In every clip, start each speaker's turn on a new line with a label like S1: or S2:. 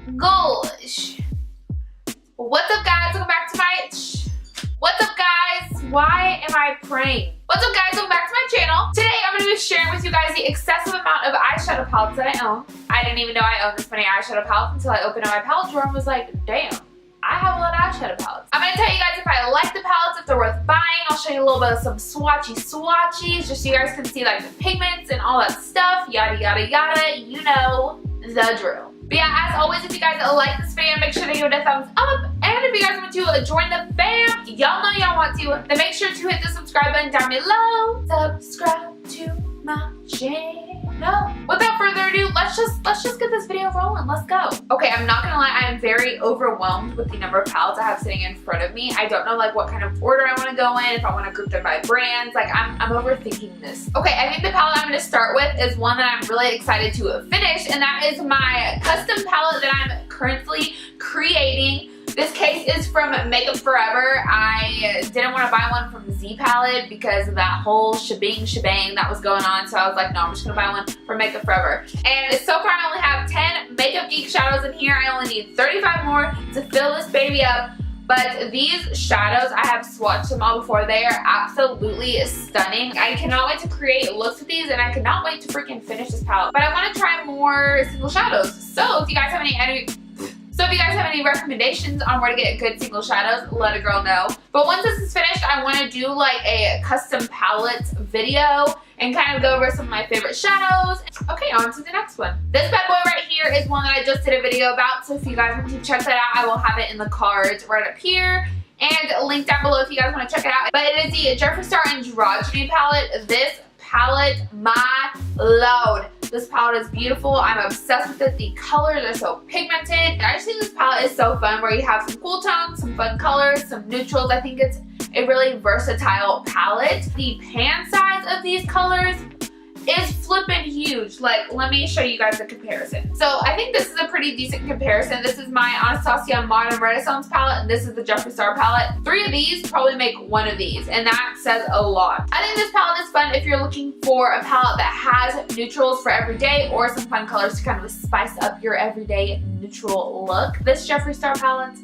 S1: Gosh. What's up, guys? Welcome back to my... What's up, guys? Why am I praying? What's up, guys? Welcome back to my channel. Today, I'm going to be sharing with you guys the excessive amount of eyeshadow palettes that I own. I didn't even know I owned this many eyeshadow palettes until I opened up my palette drawer and was like, damn, I have a lot of eyeshadow palettes. I'm going to tell you guys if I like the palettes, if they're worth buying. I'll show you a little bit of some swatchies, just so you guys can see like the pigments and all that stuff, yada, yada, yada. You know the drill. But yeah, as always, if you guys like this video, make sure to give it a thumbs up. And if you guys want to join the fam, y'all know y'all want to, then make sure to hit the subscribe button down below. Subscribe to my channel. Without further ado, let's just get this video rolling. Let's go. Okay, I'm not gonna lie, I am very overwhelmed with the number of palettes I have sitting in front of me. I don't know like what kind of order I want to go in, if I want to group them by brands. Like I'm overthinking this. Okay, I think the palette I'm gonna start with is one that I'm really excited to finish, and that is my custom palette that I'm currently creating. This case is from Makeup Forever. I didn't want to buy one from Z Palette because of that whole shebang that was going on. So I was like, no, I'm just going to buy one from Makeup Forever. And so far I only have 10 Makeup Geek shadows in here. I only need 35 more to fill this baby up. But these shadows, I have swatched them all before. They are absolutely stunning. I cannot wait to create looks with these, and I cannot wait to freaking finish this palette. But I want to try more single shadows. So if you guys have any recommendations on where to get good single shadows, let a girl know. But once this is finished, I want to do like a custom palette video and kind of go over some of my favorite shadows. Okay, on to the next one. This bad boy right here is one that I just did a video about, so if you guys want to check that out, I will have it in the cards right up here and link down below if you guys want to check it out. But it is the Jeffree Star Androgyny palette. This palette, my lord. This palette is beautiful. I'm obsessed with it. The colors are so pigmented. I just think this palette is so fun where you have some cool tones, some fun colors, some neutrals. I think it's a really versatile palette. The pan size of these colors is flippin' huge. Like, let me show you guys a comparison. So I think this is a pretty decent comparison. This is my Anastasia Modern Renaissance palette, and this is the Jeffree Star palette. 3 of these probably make 1 of these, and that says a lot. I think this palette is fun if you're looking for a palette that has neutrals for every day or some fun colors to kind of spice up your everyday neutral look. This Jeffree Star palette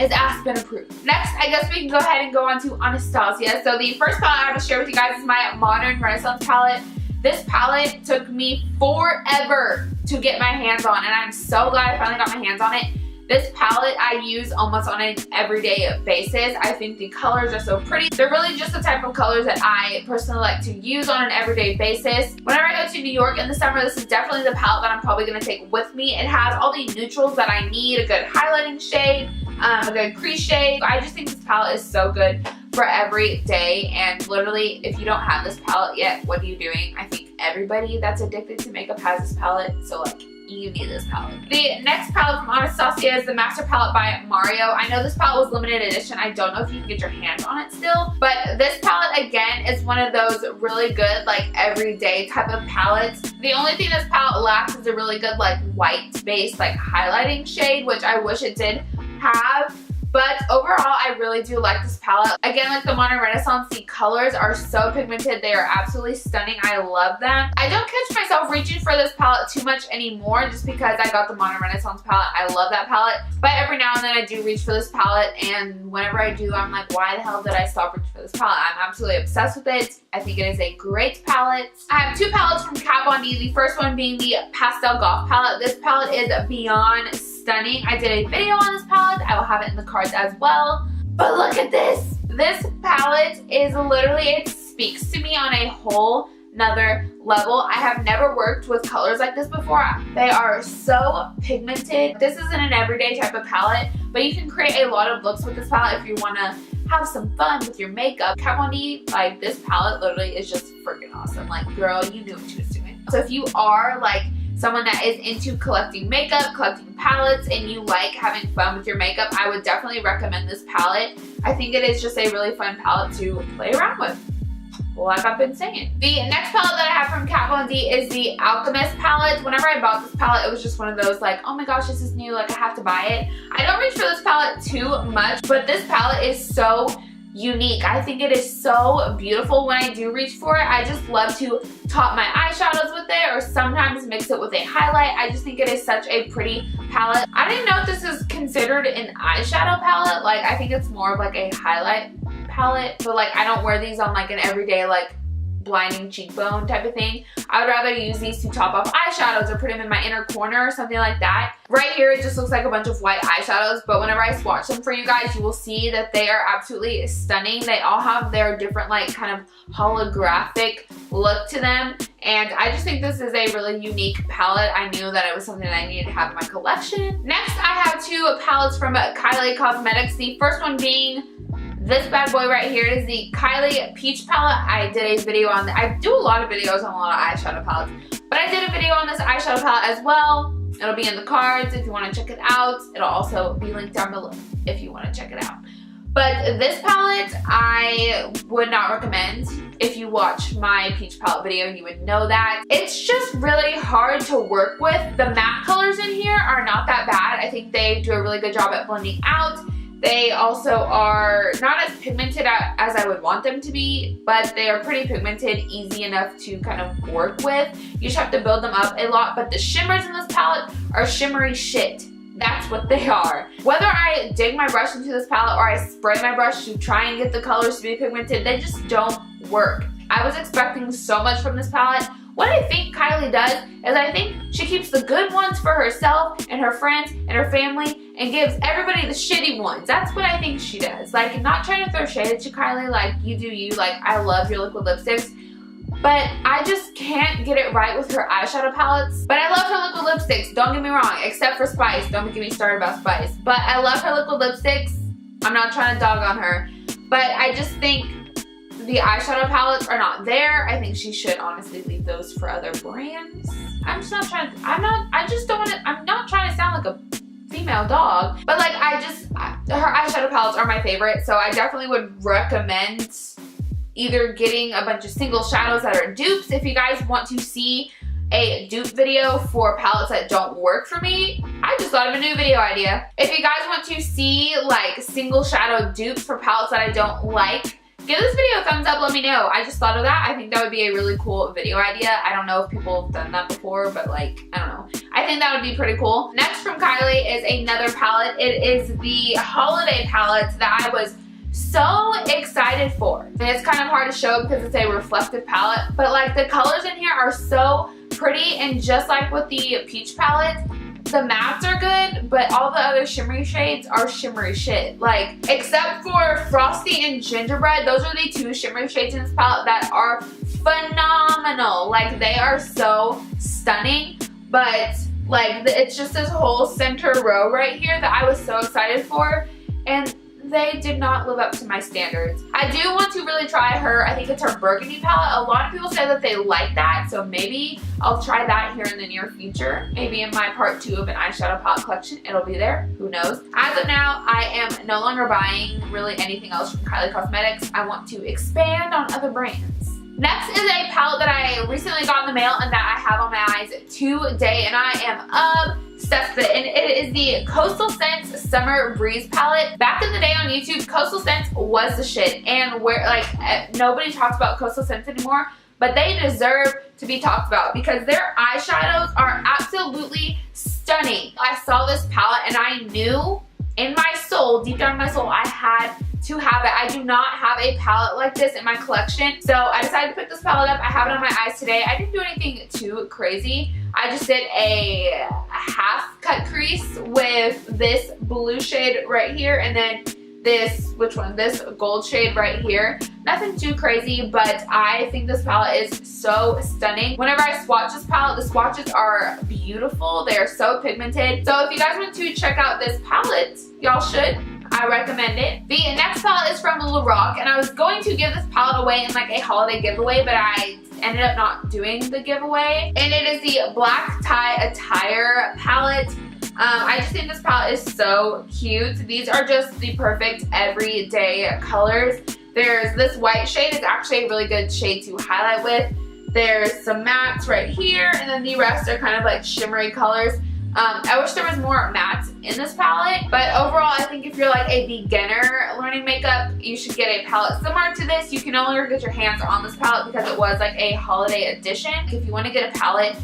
S1: is Aspen approved. Next, I guess we can go ahead and go on to Anastasia. So the first palette I have to share with you guys is my Modern Renaissance palette. This palette took me forever to get my hands on, and I'm so glad I finally got my hands on it. This palette I use almost on an everyday basis. I think the colors are so pretty. They're really just the type of colors that I personally like to use on an everyday basis. Whenever I go to New York in the summer, this is definitely the palette that I'm probably going to take with me. It has all the neutrals that I need, a good highlighting shade, a good crease shade. I just think this palette is so good for every day, and literally if you don't have this palette yet, what are you doing? I think everybody that's addicted to makeup has this palette, so like you need this palette. The next palette from Anastasia is the Master Palette by Mario. I know this palette was limited edition. I don't know if you can get your hands on it still, but this palette again is one of those really good like everyday type of palettes. The only thing this palette lacks is a really good like white base like highlighting shade, which I wish it did have. But overall, I really do like this palette. Again, like the Modern Renaissance, the colors are so pigmented. They are absolutely stunning. I love them. I don't catch myself reaching for this palette too much anymore just because I got the Modern Renaissance palette. I love that palette. But every now and then I do reach for this palette, and whenever I do, I'm like, why the hell did I stop reaching for this palette? I'm absolutely obsessed with it. I think it is a great palette. I have 2 palettes from Kat Von D. The first one being the Pastel Goth palette. This palette is beyond stunning. I did a video on this palette. I will have it in the cards as well. But look at this. This palette is literally, it speaks to me on a whole nother level. I have never worked with colors like this before. They are so pigmented. This isn't an everyday type of palette, but you can create a lot of looks with this palette if you want to have some fun with your makeup. Kat Von D, like this palette literally is just freaking awesome. Like girl, you knew what you was doing. So if you are like someone that is into collecting makeup, collecting palettes, and you like having fun with your makeup, I would definitely recommend this palette. I think it is just a really fun palette to play around with, like I've been saying. The next palette that I have from Kat Von D is the Alchemist palette. Whenever I bought this palette, it was just one of those like, oh my gosh, this is new, like I have to buy it. I don't reach for this palette too much, but this palette is so unique. I think it is so beautiful when I do reach for it. I just love to top my eyeshadows with it or sometimes mix it with a highlight. I just think it is such a pretty palette. I didn't know if this is considered an eyeshadow palette. Like, I think it's more of like a highlight palette. So like, I don't wear these on like an everyday like blinding cheekbone type of thing. I would rather use these to top off eyeshadows or put them in my inner corner or something like that. Right here, it just looks like a bunch of white eyeshadows, but whenever I swatch them for you guys, you will see that they are absolutely stunning. They all have their different like kind of holographic look to them, and I just think this is a really unique palette. I knew that it was something that I needed to have in my collection. Next, I have two palettes from Kylie Cosmetics. The first one being this bad boy right here. Is the Kylie Peach palette. I did a video on I do a lot of videos on a lot of eyeshadow palettes, but I did a video on this eyeshadow palette as well. It'll be in the cards if you want to check it out. It'll also be linked down below if you want to check it out. But this palette I would not recommend. If you watch my peach palette video, you would know that. It's just really hard to work with. The matte colors in here are not that bad. I think they do a really good job at blending out. They also are not as pigmented as I would want them to be, but they are pretty pigmented, easy enough to kind of work with. You just have to build them up a lot, but the shimmers in this palette are shimmery shit. That's what they are. Whether I dig my brush into this palette or I spray my brush to try and get the colors to be pigmented, they just don't work. I was expecting so much from this palette. What I think Kylie does is I think she keeps the good ones for herself and her friends and her family and gives everybody the shitty ones. That's what I think she does. Like, not trying to throw shade at you, Kylie. Like, you do you. Like, I love your liquid lipsticks. But I just can't get it right with her eyeshadow palettes. But I love her liquid lipsticks, don't get me wrong, except for Spice. Don't get me started about Spice. But I love her liquid lipsticks. I'm not trying to dog on her. But I just think the eyeshadow palettes are not there. I think she should honestly leave those for other brands. I'm just not trying to, I'm not trying to sound like a female dog. But like, her eyeshadow palettes are my favorite. So I definitely would recommend either getting a bunch of single shadows that are dupes. If you guys want to see a dupe video for palettes that don't work for me, I just thought of a new video idea. If you guys want to see like single shadow dupes for palettes that I don't like, give this video a thumbs up, let me know. I just thought of that. I think that would be a really cool video idea. I don't know if people have done that before, but like, I don't know. I think that would be pretty cool. Next from Kylie is another palette. It is the holiday palette that I was so excited for. And it's kind of hard to show because it's a reflective palette, but like the colors in here are so pretty, and just like with the peach palette, the mattes are good, but all the other shimmery shades are shimmery shit. Like, except for Frosty and Gingerbread, those are the two shimmery shades in this palette that are phenomenal. Like, they are so stunning, but like, it's just this whole center row right here that I was so excited for, and they did not live up to my standards. I do want to really try her, I think it's her burgundy palette. A lot of people say that they like that, so maybe I'll try that here in the near future. Maybe in my part 2 of an eyeshadow palette collection, it'll be there, who knows. As of now, I am no longer buying really anything else from Kylie Cosmetics. I want to expand on other brands. Next is a palette that I recently got in the mail and that I have on my eyes today, and I am obsessed with it. And it is the Coastal Scents Summer Breeze palette. Back in the day on YouTube, Coastal Scents was the shit, and nobody talks about Coastal Scents anymore, but they deserve to be talked about because their eyeshadows are absolutely stunning. I saw this palette and I knew in my soul, deep down in my soul, I had to have it. I do not have a palette like this in my collection, so I decided to pick this palette up. I have it on my eyes today. I didn't do anything too crazy. I just did a half cut crease with this blue shade right here, and then this, this gold shade right here. Nothing too crazy, but I think this palette is so stunning. Whenever I swatch this palette, the swatches are beautiful. They are so pigmented. So if you guys want to check out this palette, y'all should. I recommend it. The next palette is from Lorac, and I was going to give this palette away in like a holiday giveaway, but I ended up not doing the giveaway. And it is the Black Tie Attire palette. I just think this palette is so cute. These are just the perfect everyday colors. There's this white shade is actually a really good shade to highlight with. There's some mattes right here, and then the rest are kind of like shimmery colors. I wish there was more mattes in this palette, but overall I think if you're like a beginner learning makeup, you should get a palette similar to this. You can no longer get your hands on this palette because it was like a holiday edition. If you want to get a palette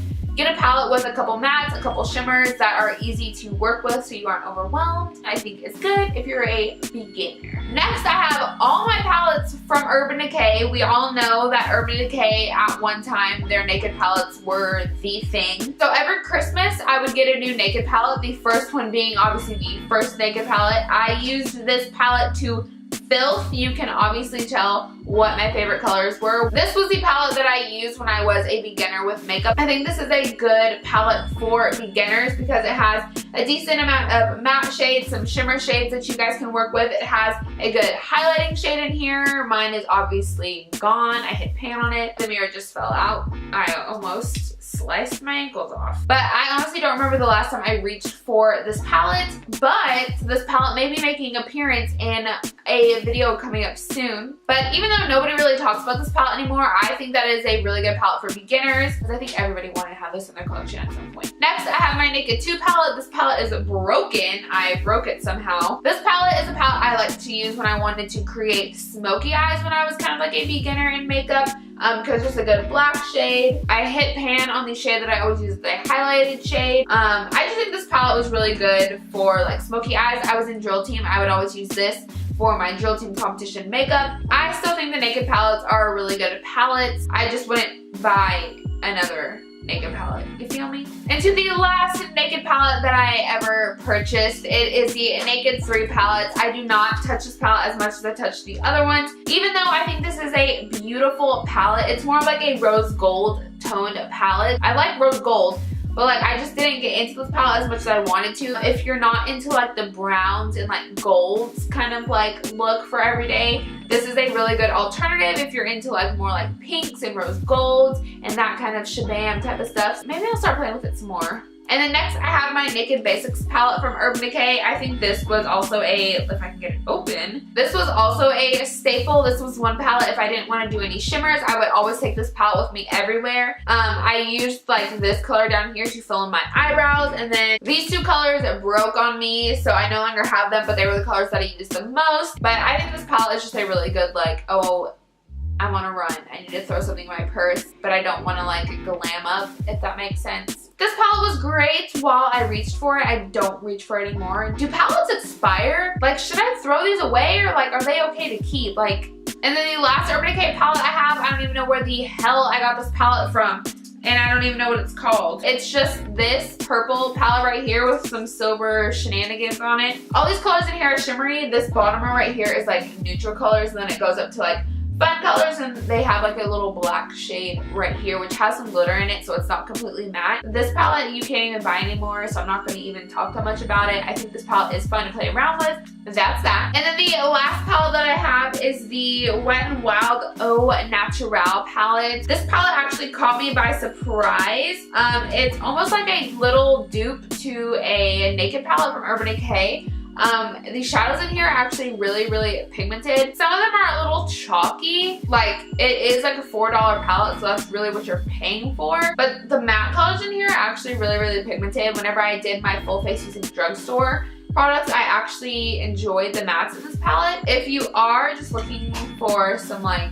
S1: with a couple mattes, a couple shimmers that are easy to work with so you aren't overwhelmed. I think it's good if you're a beginner. Next, I have all my palettes from Urban Decay. We all know that Urban Decay at one time, their Naked palettes were the thing. So every Christmas, I would get a new Naked palette. The first one being obviously the first Naked palette. I used this palette to filth. You can obviously tell what my favorite colors were. This was the palette that I used when I was a beginner with makeup. I think this is a good palette for beginners because it has a decent amount of matte shades, some shimmer shades that you guys can work with. It has a good highlighting shade in here. Mine is obviously gone. I hit pan on it. The mirror just fell out. I almost sliced my ankles off. But I honestly don't remember the last time I reached for this palette, but this palette may be making an appearance in a video coming up soon. But even though nobody really talks about this palette anymore, I think that is a really good palette for beginners because I think everybody wanted to have this in their collection at some point. Next, I have my Naked 2 palette. This palette is broken. I broke it somehow. This palette is a palette I like to use when I wanted to create smoky eyes when I was kind of like a beginner in makeup. Because it's a good black shade. I hit pan on the shade that I always use, the highlighted shade. I just think this palette was really good for like smoky eyes. I was in drill team. I would always use this for my drill team competition makeup. I still think the Naked palettes are really good palettes. I just wouldn't buy another Naked palette, you feel me? And to the last Naked palette that I ever purchased, it is the Naked 3 palette. I do not touch this palette as much as I touch the other ones, even though I think this is a beautiful palette. It's more of like a rose gold toned palette. I like rose gold, but like I just didn't get into this palette as much as I wanted to. If you're not into like the browns and like golds kind of like look for every day, this is a really good alternative. If you're into like more like pinks and rose golds and that kind of shabam type of stuff, maybe I'll start playing with it some more. And then next I have my Naked Basics palette from Urban Decay. I think this was also if I can get it open, this was also a staple. This was one palette if I didn't want to do any shimmers, I would always take this palette with me everywhere. I used like this color down here to fill in my eyebrows, and then these two colors broke on me, so I no longer have them, but they were the colors that I used the most. But I think this palette is just a really good like, oh, I want to run, I need to throw something in my purse, but I don't want to like glam up, if that makes sense. This palette was great while I reached for it. I don't reach for it anymore. Do palettes expire? Like, should I throw these away or like, are they okay to keep? Like, and then the last Urban Decay palette I have, I don't even know where the hell I got this palette from. And I don't even know what it's called. It's just this purple palette right here with some silver shenanigans on it. All these colors in here are shimmery. This bottom row right here is like neutral colors, and then it goes up to like fun colors, and they have like a little black shade right here which has some glitter in it, so it's not completely matte. This palette you can't even buy anymore, so I'm not going to even talk that much about it. I think this palette is fun to play around with. That's that. And then the last palette that I have is the Wet n Wild Au Naturel palette. This palette actually caught me by surprise. It's almost like a little dupe to a Naked palette from Urban Decay. The shadows in here are actually really, really pigmented. Some of them are a little chalky. Like, it is like a $4 palette, so that's really what you're paying for. But the matte colors in here are actually really, really pigmented. Whenever I did my full face using drugstore products, I actually enjoyed the mattes in this palette. If you are just looking for some like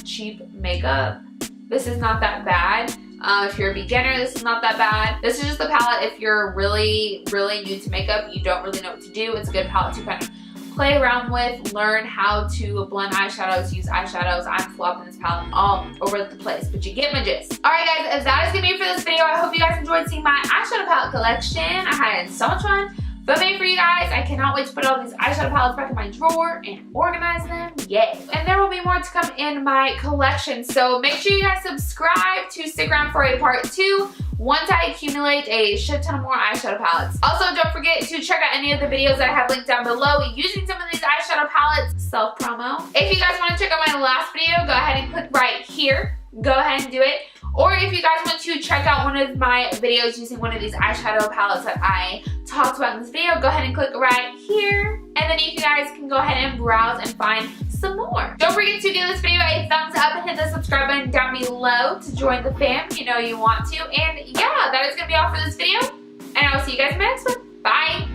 S1: cheap makeup, this is not that bad. If you're a beginner, this is not that bad. This is just a palette if you're really, really new to makeup, you don't really know what to do. It's a good palette to kind of play around with, learn how to blend eyeshadows, use eyeshadows. I'm flopping this palette all over the place, but you get my gist. Alright guys, that is going to be it for this video. I hope you guys enjoyed seeing my eyeshadow palette collection. I had so much fun filming for you guys. I cannot wait to put all these eyeshadow palettes back in my drawer and organize them. Yay! And there will be more to come in my collection, so make sure you guys subscribe to stick around for a part 2 once I accumulate a shit ton of more eyeshadow palettes. Also, don't forget to check out any of the videos that I have linked down below using some of these eyeshadow palettes. Self-promo. If you guys want to check out my last video, go ahead and click right here. Go ahead and do it. Or if you guys want to check out one of my videos using one of these eyeshadow palettes that I talked about in this video, go ahead and click right here. And then you guys can go ahead and browse and find some more. Don't forget to give this video a thumbs up and hit the subscribe button down below to join the fam. You know you want to. And yeah, that is going to be all for this video. and I will see you guys in my next one. Bye.